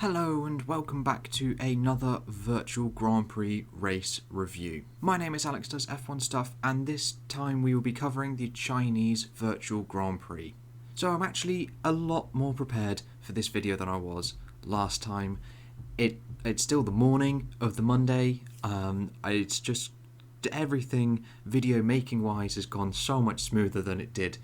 Hello and welcome back to another virtual Grand Prix race review. My name is Alex Does F1 Stuff, and this time we will be covering the Chinese virtual Grand Prix. So I'm actually a lot more prepared for this video than I was last time. It's still the morning of the Monday. It's just everything video making wise has gone so much smoother than it did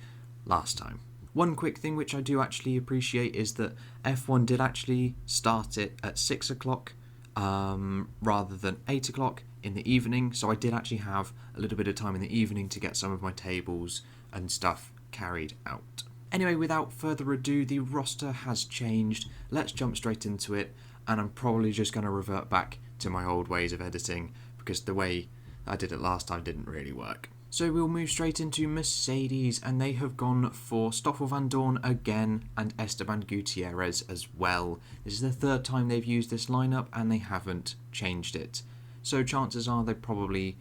last time. One quick thing which I do actually appreciate is that F1 did actually start it at 6 o'clock rather than 8 o'clock in the evening, so I did actually have a little bit of time in the evening to get some of my tables and stuff carried out. Anyway, without further ado, the roster has changed. Let's jump straight into it, and I'm probably just going to revert back to my old ways of editing because the way I did it last time didn't really work. So we'll move straight into Mercedes, and they have gone for Stoffel Vandoorne again and Esteban Gutierrez as well. This is the third time they've used this lineup and they haven't changed it. So chances are they probably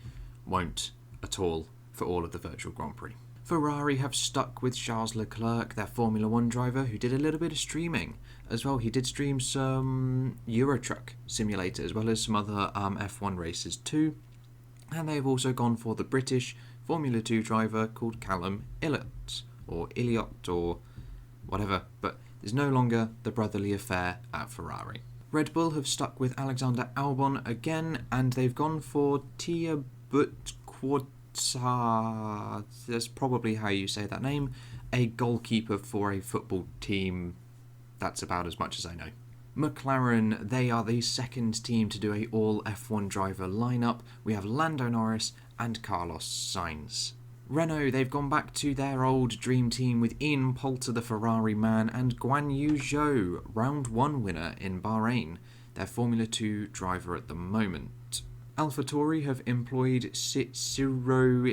won't at all for all of the virtual Grand Prix. Ferrari have stuck with Charles Leclerc, their Formula 1 driver, who did a little bit of streaming as well. He did stream some Euro Truck Simulator as well as some other F1 races too. And they've also gone for the British Formula 2 driver called Callum Ilott, or whatever, but there's no longer the brotherly affair at Ferrari. Red Bull have stuck with Alexander Albon again, and they've gone for Tia Butquarta, that's probably how you say that name, a goalkeeper for a football team. That's about as much as I know. McLaren, they are the second team to do a all F1 driver lineup. We have Lando Norris and Carlos Sainz. Renault, they've gone back to their old dream team with Ian Poulter, the Ferrari man, and Guan Yu Zhou, round 1 winner in Bahrain, their Formula 2 driver at the moment. AlphaTauri have employed Ciro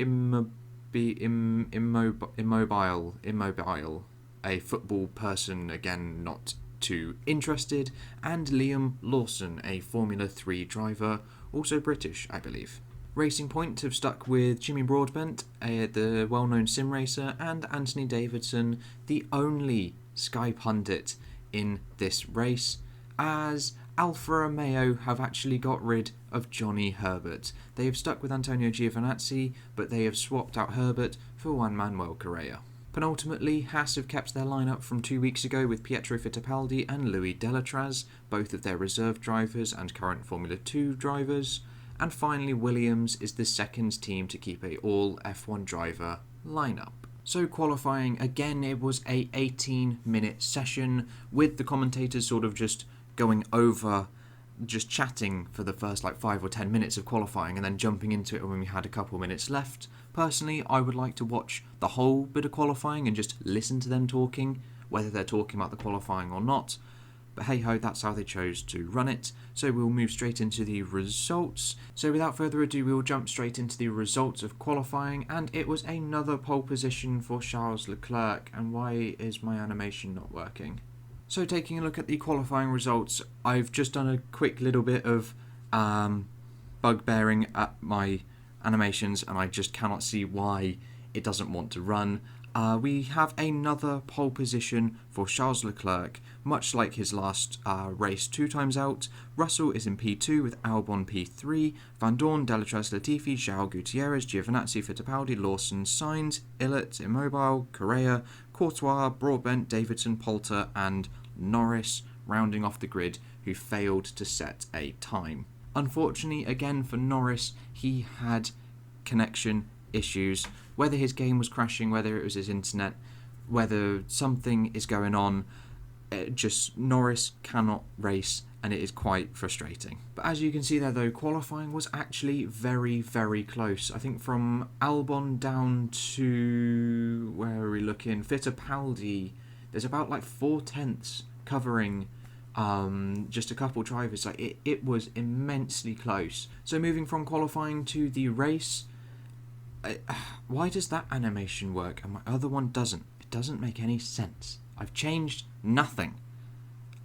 Immobile, a football person, again not too interested, and Liam Lawson, a Formula 3 driver, also British, I believe. Racing Point have stuck with Jimmy Broadbent, the well-known sim racer, and Anthony Davidson, the only Sky pundit in this race, as Alfa Romeo have actually got rid of Johnny Herbert. They have stuck with Antonio Giovinazzi, but they have swapped out Herbert for Juan Manuel Correa. Penultimately, Haas have kept their lineup from 2 weeks ago with Pietro Fittipaldi and Louis Delatraz, both of their reserve drivers and current Formula 2 drivers. And finally, Williams is the second team to keep a all F1 driver lineup. So qualifying, again, it was a 18-minute session with the commentators sort of just going over, just chatting for the first 5 or 10 minutes of qualifying and then jumping into it when we had a couple minutes left. Personally, I would like to watch the whole bit of qualifying and just listen to them talking, whether they're talking about the qualifying or not. But hey ho, that's how they chose to run it. So we'll move straight into the results. So without further ado, we will jump straight into the results of qualifying, and it was another pole position for Charles Leclerc. And why is my animation not working? So taking a look at the qualifying results, I've just done a quick little bit of bugbearing at my animations, and I just cannot see why it doesn't want to run. We have another pole position for Charles Leclerc, much like his last race 2 times out. Russell is in P2 with Albon P3, Vandoorne, Delatraz, Latifi, Zhou, Gutierrez, Giovinazzi, Fittipaldi, Lawson, Sainz, Ilott, Immobile, Correa, Courtois, Broadbent, Davidson, Poulter and Norris, rounding off the grid, who failed to set a time. Unfortunately, again for Norris, he had connection issues. Whether his game was crashing, whether it was his internet, whether something is going on, just Norris cannot race, and it is quite frustrating. But as you can see there though, qualifying was actually very, very close. I think from Albon down to, where are we looking, Fittipaldi, there's about 4/10 covering just a couple drivers. It was immensely close. So moving from qualifying to the race, why does that animation work and my other one doesn't? It doesn't make any sense. I've changed nothing.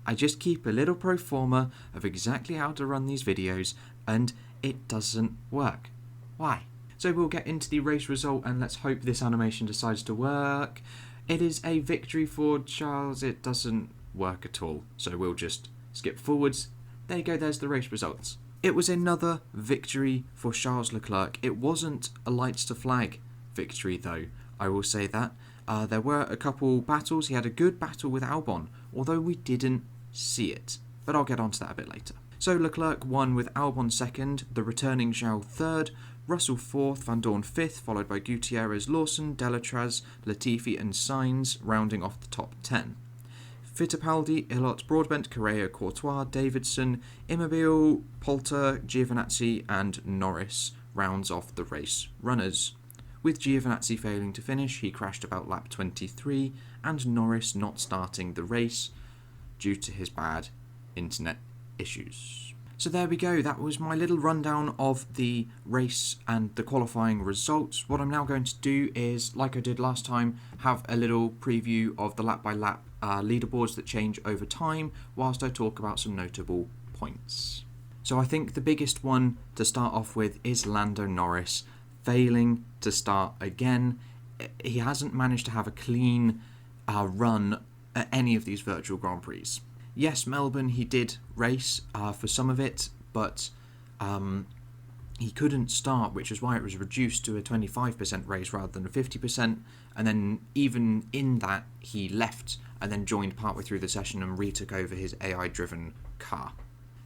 I just keep a little pro forma of exactly how to run these videos and it doesn't work. Why? So we'll get into the race result and let's hope this animation decides to work. It is a victory for Charles. It doesn't work at all, so we'll just skip forwards. There you go, there's the race results. It was another victory for Charles Leclerc. It wasn't a lights to flag victory though, I will say that. There were a couple battles. He had a good battle with Albon, although we didn't see it. But I'll get onto that a bit later. So Leclerc won with Albon second, the returning Zhou third, Russell fourth, Van Dorn fifth, followed by Gutierrez, Lawson, Delatraz, Latifi and Sainz rounding off the top 10. Fittipaldi, Ilott, Broadbent, Correa, Courtois, Davidson, Immobile, Poulter, Giovinazzi and Norris rounds off the race runners. With Giovinazzi failing to finish, he crashed about lap 23, and Norris not starting the race due to his bad internet issues. So there we go, that was my little rundown of the race and the qualifying results. What I'm now going to do is, like I did last time, have a little preview of the lap by lap leaderboards that change over time, whilst I talk about some notable points. So I think the biggest one to start off with is Lando Norris failing to start again. He hasn't managed to have a clean run at any of these virtual Grand Prix. Yes, Melbourne, he did race for some of it, but he couldn't start, which is why it was reduced to a 25% race rather than a 50%, and then even in that, he left and then joined partway through the session and retook over his AI-driven car.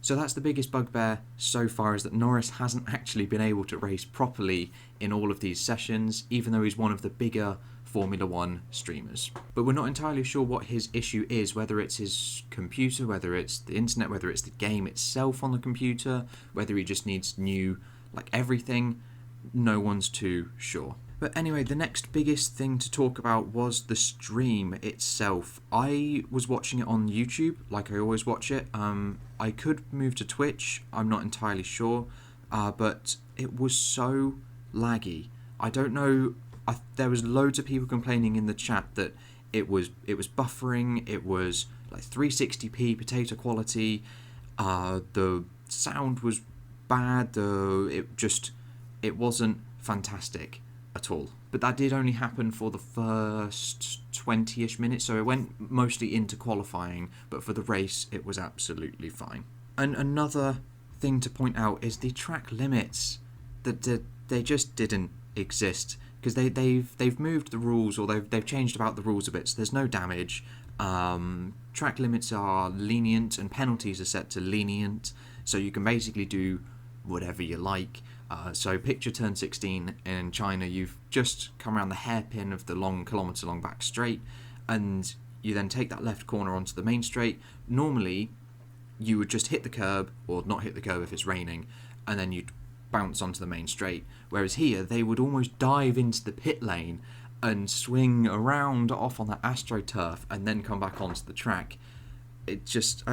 So that's the biggest bugbear so far, is that Norris hasn't actually been able to race properly in all of these sessions, even though he's one of the bigger Formula 1 streamers. But we're not entirely sure what his issue is, whether it's his computer, whether it's the internet, whether it's the game itself on the computer, whether he just needs new, everything. No one's too sure. But anyway, the next biggest thing to talk about was the stream itself. I was watching it on YouTube, like I always watch it. I could move to Twitch, I'm not entirely sure, but it was so laggy. I don't know, there was loads of people complaining in the chat that it was buffering, it was 360p potato quality, the sound was bad, it wasn't fantastic at all. But that did only happen for the first 20-ish minutes, so it went mostly into qualifying, but for the race it was absolutely fine. And another thing to point out is the track limits, that they just didn't exist, because they've moved the rules, or they've changed about the rules a bit, so there's no damage. Track limits are lenient and penalties are set to lenient, so you can basically do whatever you like. So picture turn 16 in China, you've just come around the hairpin of the kilometre-long back straight, and you then take that left corner onto the main straight. Normally, you would just hit the curb, or not hit the curb if it's raining, and then you'd bounce onto the main straight. Whereas here, they would almost dive into the pit lane and swing around off on that AstroTurf, and then come back onto the track. It just,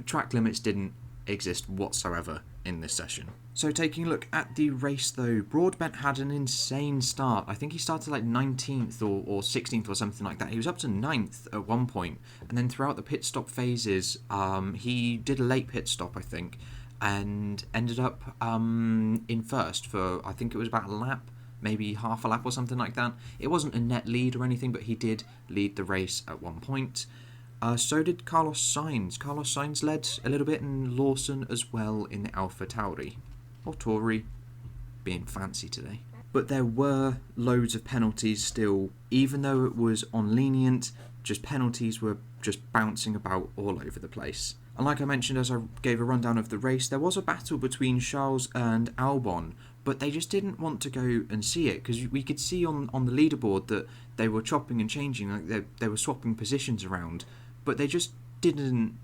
track limits didn't exist whatsoever in this session. So taking a look at the race though, Broadbent had an insane start. I think he started 19th or 16th or something like that. He was up to 9th at one point, and then throughout the pit stop phases, he did a late pit stop, I think, and ended up in first for, I think it was about a lap, maybe half a lap or something like that. It wasn't a net lead or anything, but he did lead the race at one point. So did Carlos Sainz. Carlos Sainz led a little bit, and Lawson as well in the AlphaTauri. Or Tauri, being fancy today. But there were loads of penalties still, even though it was on lenient, just penalties were just bouncing about all over the place. And like I mentioned as I gave a rundown of the race, there was a battle between Charles and Albon, but they just didn't want to go and see it, because we could see on the leaderboard that they were chopping and changing, they were swapping positions around, but they just didn't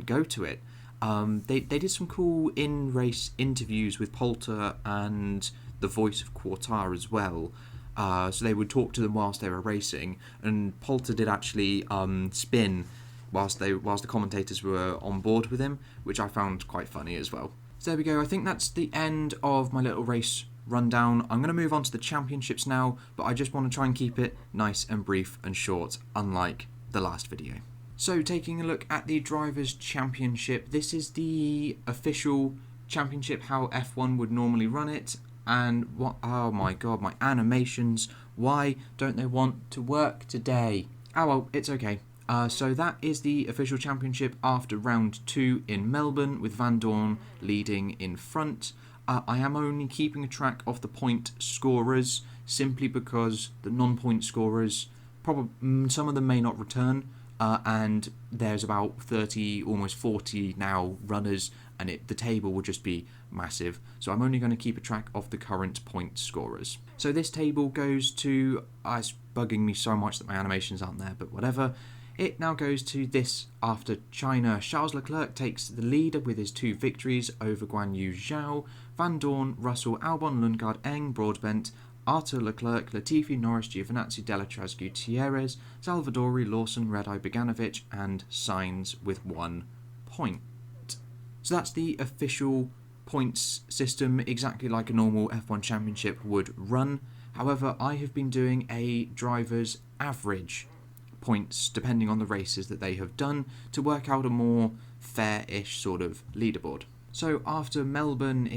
go to it. They did some cool in-race interviews with Poulter and the voice of Courtois as well. So they would talk to them whilst they were racing, and Poulter did actually spin whilst the commentators were on board with him, which I found quite funny as well. So there we go, I think that's the end of my little race rundown. I'm going to move on to the championships now, but I just want to try and keep it nice and brief and short, unlike the last video. So taking a look at the Drivers' Championship, this is the official championship, how F1 would normally run it, and oh my god, my animations, why don't they want to work today? Oh well, it's okay. So that is the official championship after round 2 in Melbourne, with Van Dorn leading in front. I am only keeping a track of the point scorers, simply because the non-point scorers, some of them may not return, and there's about 30, almost 40 now runners, and the table will just be massive. So I'm only going to keep a track of the current point scorers. So this table goes to, it's bugging me so much that my animations aren't there, but whatever. It now goes to this after China. Charles Leclerc takes the lead with his 2 victories over Guan Yu Zhao, Van Dorn, Russell, Albon, Lundgaard, Eng, Broadbent, Arthur, Leclerc, Latifi, Norris, Giovinazzi, Delatraz, Gutierrez, Salvadori, Lawson, Red-Eye, Beganovic, and Sainz with 1 point. So that's the official points system, exactly like a normal F1 championship would run. However, I have been doing a driver's average points depending on the races that they have done to work out a more fair-ish sort of leaderboard. So after Melbourne,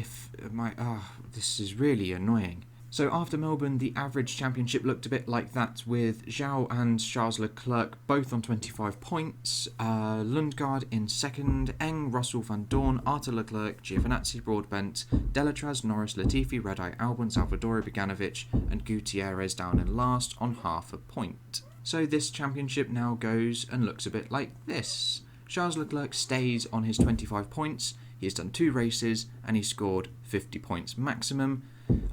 this is really annoying. So after Melbourne, the average championship looked a bit like that, with Zhao and Charles Leclerc both on 25 points, Lundgaard in second, Eng, Russell, Van Dorn, Arthur, Leclerc, Giovinazzi, Broadbent, Delatraz, Norris, Latifi, Red-Eye, Albon, Salvadori, Beganovic, and Gutierrez down in last on half a point. So this championship now goes and looks a bit like this. Charles Leclerc stays on his 25 points, he has done 2 races and he scored 50 points maximum.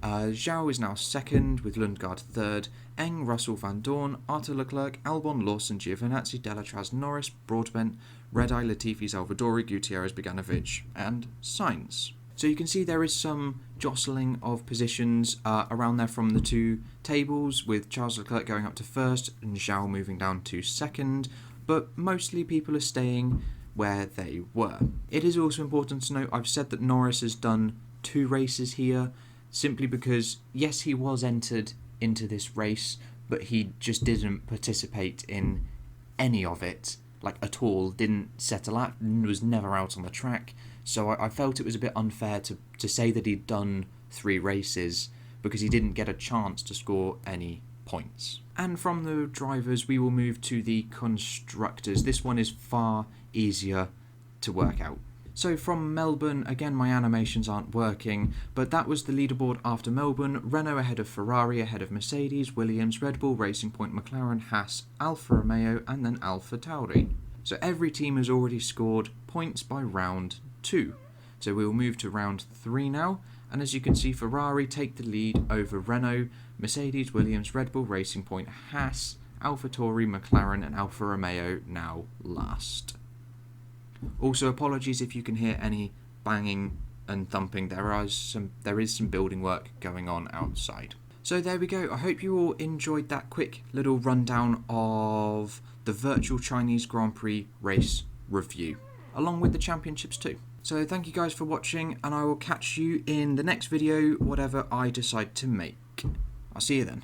Zhao is now second with Lundgaard third, Eng, Russell, Van Dorn, Arthur, Leclerc, Albon, Lawson, Giovinazzi, Delatraz, Norris, Broadbent, Red-Eye, Latifi, Salvadori, Gutierrez, Beganovic, and Sainz. So you can see there is some jostling of positions around there from the 2 tables, with Charles Leclerc going up to first and Zhao moving down to second, but mostly people are staying where they were. It is also important to note, I've said that Norris has done 2 races here, simply because, yes, he was entered into this race, but he just didn't participate in any of it, like at all, didn't settle out, was never out on the track. So I felt it was a bit unfair to say that he'd done 3 races, because he didn't get a chance to score any points. And from the drivers, we will move to the constructors. This one is far easier to work out. So from Melbourne, again my animations aren't working, but that was the leaderboard after Melbourne. Renault ahead of Ferrari, ahead of Mercedes, Williams, Red Bull, Racing Point, McLaren, Haas, Alfa Romeo, and then Alfa Tauri. So every team has already scored points by round 2. So we'll move to round 3 now, and as you can see, Ferrari take the lead over Renault, Mercedes, Williams, Red Bull, Racing Point, Haas, Alfa Tauri, McLaren, and Alfa Romeo now last. Also, apologies if you can hear any banging and thumping. There is some building work going on outside. So there we go. I hope you all enjoyed that quick little rundown of the virtual Chinese Grand Prix race review, along with the championships too. So thank you guys for watching, and I will catch you in the next video, whatever I decide to make. I'll see you then.